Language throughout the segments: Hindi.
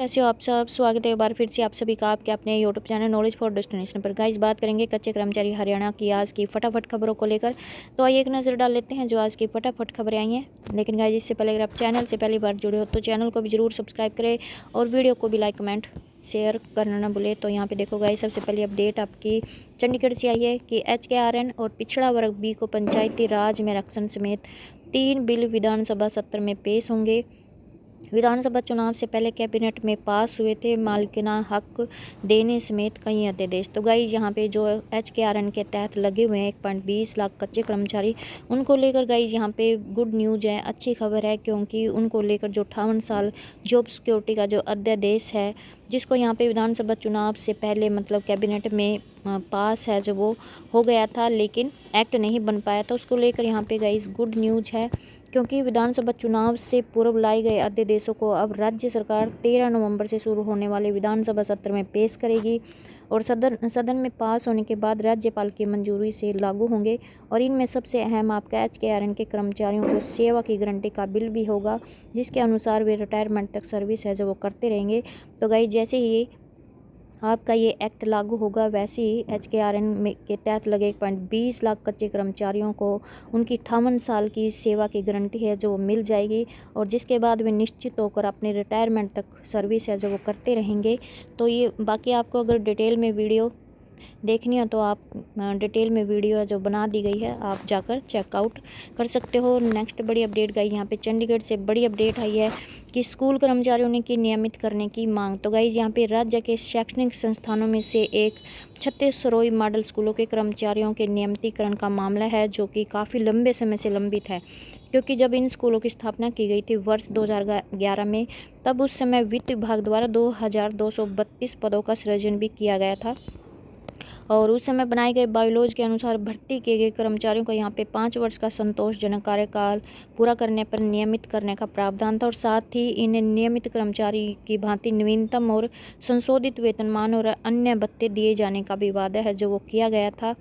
कैसे हो आप सब। स्वागत है एक बार फिर से आप सभी का आपके अपने YouTube channel knowledge for destination पर। गाइस बात करेंगे कच्चे कर्मचारी हरियाणा की आज की फटाफट खबरों को लेकर। तो आइए एक नज़र डाल लेते हैं जो आज की फटाफट खबरें आई हैं। लेकिन गाइस इससे पहले अगर आप चैनल से पहली बार जुड़े हो तो चैनल को भी जरूर सब्सक्राइब करें और वीडियो को भी लाइक कमेंट शेयर करना ना भूलें। तो यहाँ पे देखो गाइस सबसे पहले अपडेट आपकी चंडीगढ़ से आई है कि HKRN और पिछड़ा वर्ग बी को पंचायती राज में आरक्षण समेत 3 बिल विधानसभा सत्र में पेश होंगे। विधानसभा चुनाव से पहले कैबिनेट में पास हुए थे मालिकाना हक देने समेत कई अध्यादेश। तो गाइज यहाँ पे जो HKRN के तहत लगे हुए हैं 1.20 लाख कच्चे कर्मचारी, उनको लेकर गाइज यहाँ पे गुड न्यूज़ है, अच्छी खबर है, क्योंकि उनको लेकर जो 58 साल जॉब सिक्योरिटी का जो अध्यादेश है जिसको यहाँ पे विधानसभा चुनाव से पहले मतलब कैबिनेट में पास है, जो वो हो गया था लेकिन एक्ट नहीं बन पाया था, उसको लेकर यहाँ पे गाइज गुड न्यूज़ है। क्योंकि विधानसभा चुनाव से पूर्व लाए गए अध्यादेशों को अब राज्य सरकार 13 नवंबर से शुरू होने वाले विधानसभा सत्र में पेश करेगी और सदन में पास होने के बाद राज्यपाल की मंजूरी से लागू होंगे। और इनमें सबसे अहम आपका HKRN के कर्मचारियों को सेवा की गारंटी का बिल भी होगा, जिसके अनुसार वे रिटायरमेंट तक सर्विस है जो वो करते रहेंगे। तो गाइस जैसे ही आपका ये एक्ट लागू होगा वैसे ही HKRN में के तहत लगे 1.20 लाख कच्चे कर्मचारियों को उनकी 58 साल की सेवा की गारंटी है जो मिल जाएगी और जिसके बाद वे निश्चित होकर अपने रिटायरमेंट तक सर्विस है जो वो करते रहेंगे। तो ये बाकी आपको अगर डिटेल में वीडियो देखनी हो तो आप डिटेल में वीडियो जो बना दी गई है आप जाकर चेकआउट कर सकते हो। नेक्स्ट बड़ी अपडेट गई यहाँ पे चंडीगढ़ से बड़ी अपडेट आई है कि स्कूल कर्मचारियों ने की नियमित करने की मांग। तो गाइज यहाँ पे राज्य के शैक्षणिक संस्थानों में से एक 36 सरोई मॉडल स्कूलों के कर्मचारियों के नियमितीकरण का मामला है जो कि काफ़ी लंबे समय से लंबित है। क्योंकि जब इन स्कूलों की स्थापना की गई थी वर्ष 2011 में, तब उस समय वित्त विभाग द्वारा 2232 पदों का सृजन भी किया गया था और उस समय बनाए गए बायोलॉज के अनुसार भर्ती किए गए कर्मचारियों को यहाँ पे 5 वर्ष का संतोषजनक कार्यकाल पूरा करने पर नियमित करने का प्रावधान था और साथ ही इन्हें नियमित कर्मचारी की भांति नवीनतम और संशोधित वेतनमान और अन्य भत्ते दिए जाने का भी वादा है जो वो किया गया था।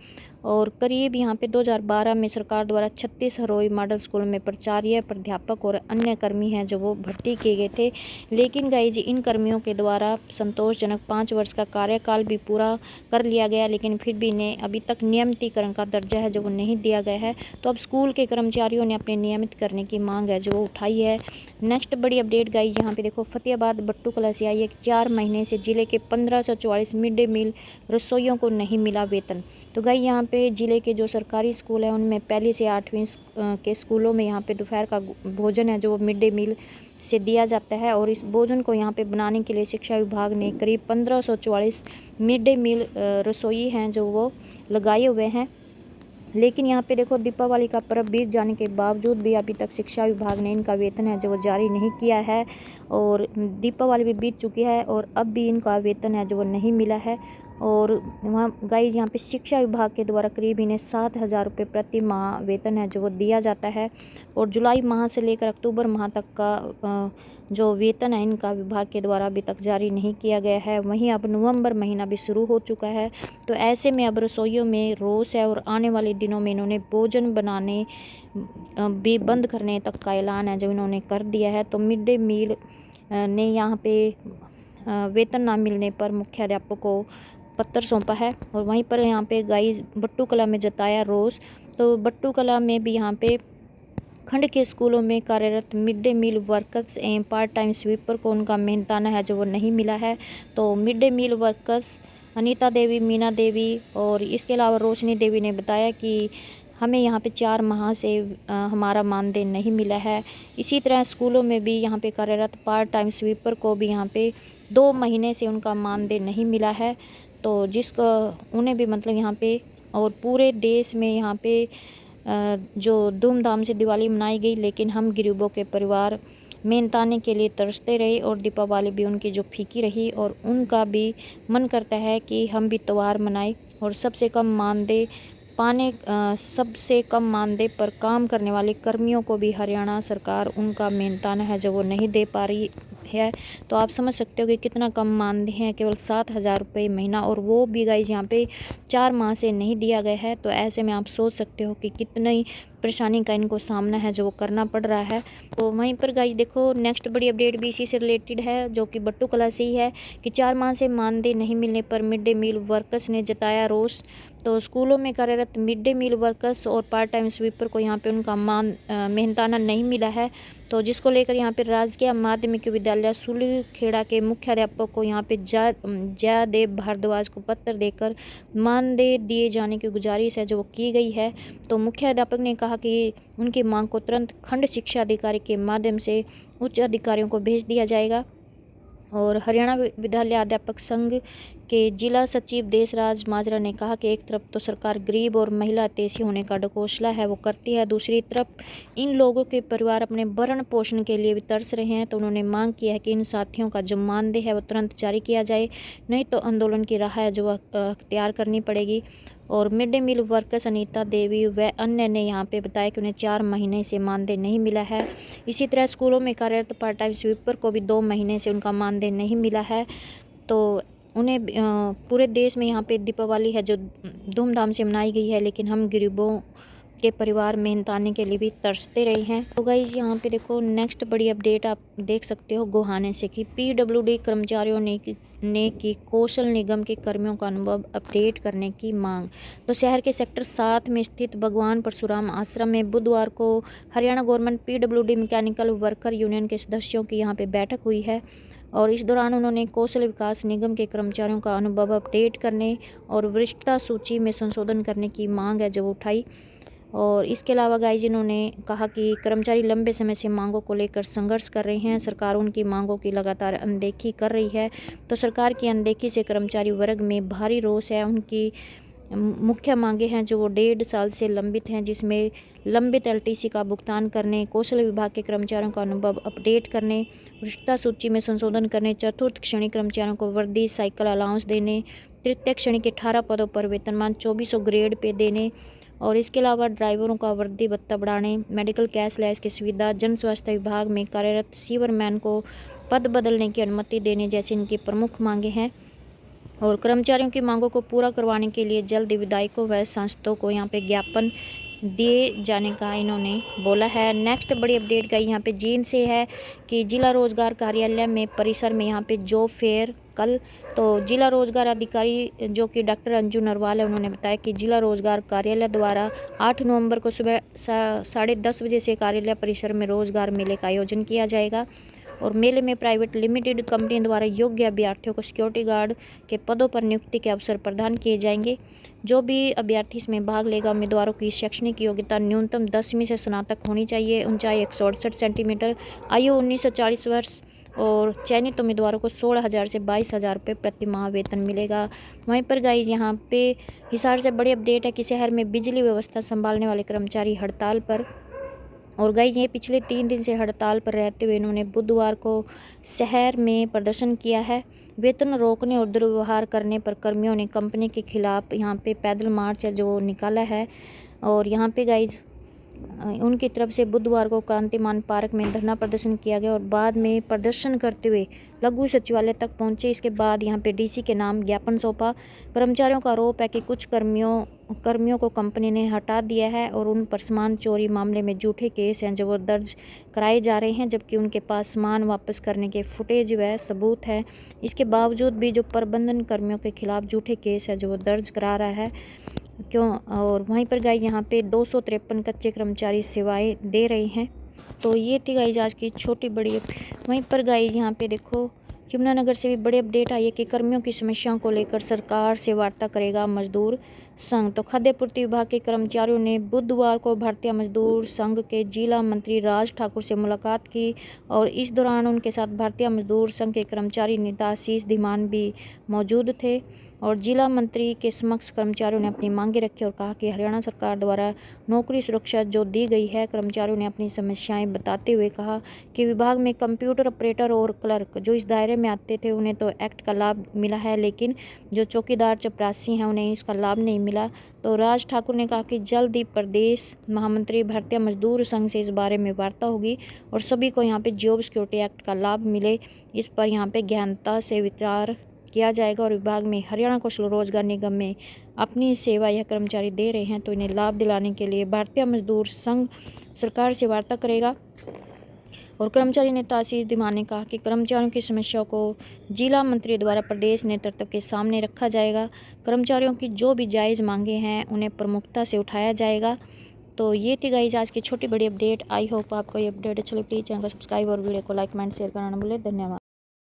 और करीब यहाँ पे 2012 में सरकार द्वारा 36 हरोई मॉडल स्कूल में प्राचार्य, प्राध्यापक और अन्य कर्मी हैं जो वो भर्ती किए गए थे। लेकिन गाइज इन कर्मियों के द्वारा संतोषजनक 5 वर्ष का कार्यकाल भी पूरा कर लिया गया, लेकिन फिर भी इन्हें अभी तक नियमितीकरण का दर्जा है जो वो नहीं दिया गया है। तो अब स्कूल के कर्मचारियों ने अपने नियमित करने की मांग है जो वो उठाई है। नेक्स्ट बड़ी अपडेट गाइज यहाँ पे देखो फतेहाबाद बट्टू कला से आई है। 4 महीने से जिले के 1544 मिड डे मील रसोइयों को नहीं मिला वेतन। तो गाइज यहाँ पे ज़िले के जो सरकारी स्कूल है उनमें पहली से 8वीं के स्कूलों में यहाँ पे दोपहर का भोजन है जो मिड डे मील से दिया जाता है और इस भोजन को यहाँ पे बनाने के लिए शिक्षा विभाग ने करीब 1544 मिड डे मील रसोई हैं जो वो लगाए हुए हैं। लेकिन यहाँ पे देखो दीपावली का पर्व बीत जाने के बावजूद भी अभी तक शिक्षा विभाग ने इनका वेतन है जो वो जारी नहीं किया है और दीपावली भी बीत चुकी है और अब भी इनका वेतन है जो वो नहीं मिला है। और वहाँ गाइज यहाँ पे शिक्षा विभाग के द्वारा करीब इन्हें 7,000 रुपये प्रति माह वेतन है जो वो दिया जाता है और जुलाई माह से लेकर अक्टूबर माह तक का जो वेतन है इनका विभाग के द्वारा अभी तक जारी नहीं किया गया है। वहीं अब नवंबर महीना भी शुरू हो चुका है, तो ऐसे में अब रसोइयों में रोष है और आने वाले दिनों में इन्होंने भोजन बनाने भी बंद करने तक का ऐलान है जो इन्होंने कर दिया है। तो मिड डे मील ने यहाँ पे वेतन ना मिलने पर मुख्याध्यापक को पत्र सौंपा है और वहीं पर यहाँ पे गाइज बट्टू कला में जताया रोष। तो बट्टू कला में भी यहाँ पे खंड के स्कूलों में कार्यरत मिड डे मील वर्कर्स एवं पार्ट टाइम स्वीपर को उनका मेहनताना है जो वो नहीं मिला है। तो mid day meal workers Anita Devi, Meena Devi और इसके अलावा रोशनी देवी ने बताया कि हमें यहाँ पे 4 माह से हमारा मानदेय नहीं मिला है। इसी तरह स्कूलों में भी यहाँ पे कार्यरत पार्ट टाइम स्वीपर को भी यहाँ पे 2 महीने से उनका मानदेय नहीं मिला है। तो जिसको उन्हें भी मतलब यहाँ पे और पूरे देश में यहाँ पे जो धूमधाम से दिवाली मनाई गई, लेकिन हम गरीबों के परिवार मेहनताने के लिए तरसते रहे और दीपावली भी उनकी जो फीकी रही और उनका भी मन करता है कि हम भी त्यौहार मनाएं और सबसे कम मानदेय पर काम करने वाले कर्मियों को भी हरियाणा सरकार उनका मेहनताना है जो वो नहीं दे पा रही है। तो आप समझ सकते हो कि कितना कम मानदेय है, केवल 7,000 रुपये महीना, और वो भी गाइज यहाँ पे 4 माह से नहीं दिया गया है। तो ऐसे में आप सोच सकते हो कि कितनी परेशानी का इनको सामना है जो वो करना पड़ रहा है। तो वहीं पर गाइस देखो नेक्स्ट बड़ी अपडेट भी इसी से रिलेटेड है, जो कि बट्टू कला से ही है कि 4 माह से मानदेय नहीं मिलने पर मिड डे मील वर्कर्स ने जताया रोष। तो स्कूलों में कार्यरत मिड डे मील वर्कर्स और पार्ट टाइम स्वीपर को यहाँ पे उनका मेहनताना नहीं मिला है, तो जिसको लेकर यहाँ पे राजकीय माध्यमिक विद्यालय सुलीखेड़ा के मुख्याध्यापक को यहाँ पे जयदेव भारद्वाज को पत्र देकर मानदेय दिए जाने की गुजारिश है जो वो की गई है। तो मुख्याध्यापक ने कहा कि उनकी मांग को तुरंत खंड शिक्षा अधिकारी के माध्यम से उच्च अधिकारियों को भेज दिया जाएगा। और हरियाणा विद्यालय अध्यापक संघ के जिला सचिव देशराज माजरा ने कहा कि एक तरफ तो सरकार गरीब और महिला तेजी होने का ढकोसला है वो करती है, दूसरी तरफ इन लोगों के परिवार अपने भरण पोषण के लिए भी तरस रहे हैं। तो उन्होंने मांग किया है कि इन साथियों का जो मानदेय है वो तुरंत जारी किया जाए, नहीं तो आंदोलन की राह है जो अख्तियार करनी पड़ेगी। और mid day meal workers Anita Devi व अन्य ने यहाँ पे बताया कि उन्हें 4 महीने से मानदेय नहीं मिला है। इसी तरह स्कूलों में कार्यरत पार्ट टाइम स्वीपर को भी 2 महीने से उनका मानदेय नहीं मिला है। तो उन्हें पूरे देश में यहाँ पे दीपावली है जो धूमधाम से मनाई गई है, लेकिन हम गरीबों के परिवार मेहनताने के लिए भी तरसते रहे हैं। तो गाइस यहाँ पे देखो नेक्स्ट बड़ी अपडेट आप देख सकते हो गोहाने से कि PWD कर्मचारियों ने की कौशल निगम के कर्मियों का अनुभव अपडेट करने की मांग। तो शहर के सेक्टर 7 में स्थित भगवान परशुराम आश्रम में बुधवार को Haryana government PWD mechanical worker union के सदस्यों की यहाँ पे बैठक हुई है, और इस दौरान उन्होंने कौशल विकास निगम के कर्मचारियों का अनुभव अपडेट करने और वरिष्ठता सूची में संशोधन करने की मांग है जो उठाई। और इसके अलावा गाइस इन्होंने कहा कि कर्मचारी लंबे समय से मांगों को लेकर संघर्ष कर रहे हैं, सरकार उनकी मांगों की लगातार अनदेखी कर रही है। तो सरकार की अनदेखी से कर्मचारी वर्ग में भारी रोष है। उनकी मुख्य मांगे हैं जो वो 1.5 साल से लंबित हैं, जिसमें लंबित LTC का भुगतान करने, कौशल विभाग के कर्मचारियों का अनुभव अपडेट करने, वरिष्ठता सूची में संशोधन करने, चतुर्थ श्रेणी कर्मचारियों को वर्दी साइकिल अलाउंस देने, तृतीय श्रेणी के 18 पदों पर वेतनमान 2400 ग्रेड पे देने, और इसके अलावा ड्राइवरों का वर्दी भत्ता बढ़ाने, मेडिकल कैशलेस की सुविधा, जन स्वास्थ्य विभाग में कार्यरत सीवरमैन को पद बदलने की अनुमति देने जैसी इनकी प्रमुख मांगे हैं। और कर्मचारियों की मांगों को पूरा करवाने के लिए जल्द विधायकों व सांसदों को यहाँ पे ज्ञापन दिए जाने का इन्होंने बोला है। नेक्स्ट बड़ी अपडेट गई यहाँ पे जींद से है कि जिला रोजगार कार्यालय में परिसर में यहाँ पे जॉब फेयर कल। तो जिला रोजगार अधिकारी जो कि डॉक्टर अंजू नरवाल है, उन्होंने बताया कि जिला रोजगार कार्यालय द्वारा 8 नवंबर को सुबह 10:30 बजे से कार्यालय परिसर में रोजगार मेले का आयोजन किया जाएगा। और मेले में प्राइवेट लिमिटेड कंपनी द्वारा योग्य अभ्यर्थियों को सिक्योरिटी गार्ड के पदों पर नियुक्ति के अवसर प्रदान किए जाएंगे। जो भी अभ्यर्थी इसमें भाग लेगा, उम्मीदवारों की शैक्षणिक योग्यता न्यूनतम 10वीं से स्नातक होनी चाहिए, ऊंचाई 168 सेंटीमीटर, आयु 19 से 40 वर्ष, और चयनित उम्मीदवारों को 16,000 से 22,000 रुपये प्रति माह वेतन मिलेगा। वहीं पर गाइज यहाँ पे हिसार से बड़ी अपडेट है कि शहर में बिजली व्यवस्था संभालने वाले कर्मचारी हड़ताल पर। और गाइज ये पिछले 3 दिन से हड़ताल पर रहते हुए इन्होंने बुधवार को शहर में प्रदर्शन किया है। वेतन रोकने और दुर्व्यवहार करने पर कर्मियों ने कंपनी के खिलाफ यहाँ पे पैदल मार्च है जो निकाला है। और यहाँ पे गाइज उनकी तरफ से बुधवार को क्रांतिमान पार्क में धरना प्रदर्शन किया गया और बाद में प्रदर्शन करते हुए लघु सचिवालय तक पहुंचे। इसके बाद यहां पे डीसी के नाम ज्ञापन सौंपा। कर्मचारियों का आरोप है कि कुछ कर्मियों को कंपनी ने हटा दिया है और उन पर सामान चोरी मामले में झूठे केस हैं जो वो दर्ज कराए जा रहे हैं, जबकि उनके पास सामान वापस करने के फुटेज व सबूत हैं। इसके बावजूद भी जो प्रबंधन कर्मियों के खिलाफ झूठे केस है जो वो दर्ज करा रहा है क्यों। और वहीं पर गाइज यहाँ पे 253 कच्चे कर्मचारी सेवाएं दे रहे हैं। तो ये थी गाइज आज की छोटी बड़ी। वहीं पर गाइज यहाँ पे देखो यमुनानगर से भी बड़ी अपडेट आई है कि कर्मियों की समस्याओं को लेकर सरकार से वार्ता करेगा मजदूर संघ। तो खाद्य पूर्ति विभाग के कर्मचारियों ने बुधवार को भारतीय मजदूर संघ के जिला मंत्री राज ठाकुर से मुलाकात की और इस दौरान उनके साथ भारतीय मजदूर संघ के कर्मचारी नेता आशीष धीमान भी मौजूद थे। और जिला मंत्री के समक्ष कर्मचारियों ने अपनी मांगे रखी और कहा कि हरियाणा सरकार द्वारा नौकरी सुरक्षा जो दी गई है। कर्मचारियों ने अपनी समस्याएं बताते हुए कहा कि विभाग में कंप्यूटर ऑपरेटर और क्लर्क जो इस दायरे में आते थे उन्हें तो एक्ट का लाभ मिला है, लेकिन जो चौकीदार चपरासी हैं उन्हें इसका लाभ नहीं मिला। तो राज ठाकुर ने कहा कि जल्द ही प्रदेश महामंत्री भारतीय मजदूर संघ से इस बारे में वार्ता होगी और सभी को यहाँ पे जॉब सिक्योरिटी एक्ट का लाभ मिले, इस पर यहाँ पे गहनता से विचार किया जाएगा और विभाग में हरियाणा कौशल रोजगार निगम में अपनी सेवा यह कर्मचारी दे रहे हैं तो इन्हें लाभ दिलाने के लिए भारतीय मजदूर संघ सरकार से वार्ता करेगा। और कर्मचारी नेता आशीष धीमान ने कहा कि कर्मचारियों की समस्याओं को जिला मंत्री द्वारा प्रदेश नेतृत्व के सामने रखा जाएगा। कर्मचारियों की जो भी जायज़ मांगे हैं उन्हें प्रमुखता से उठाया जाएगा। तो ये थी गाइस आज की छोटी बड़ी अपडेट। आई होप आपको ये अपडेट अच्छी लगी। प्लीज़ चैनल को सब्सक्राइब और वीडियो को लाइक कमेंट शेयर करना ना भूलें। धन्यवाद।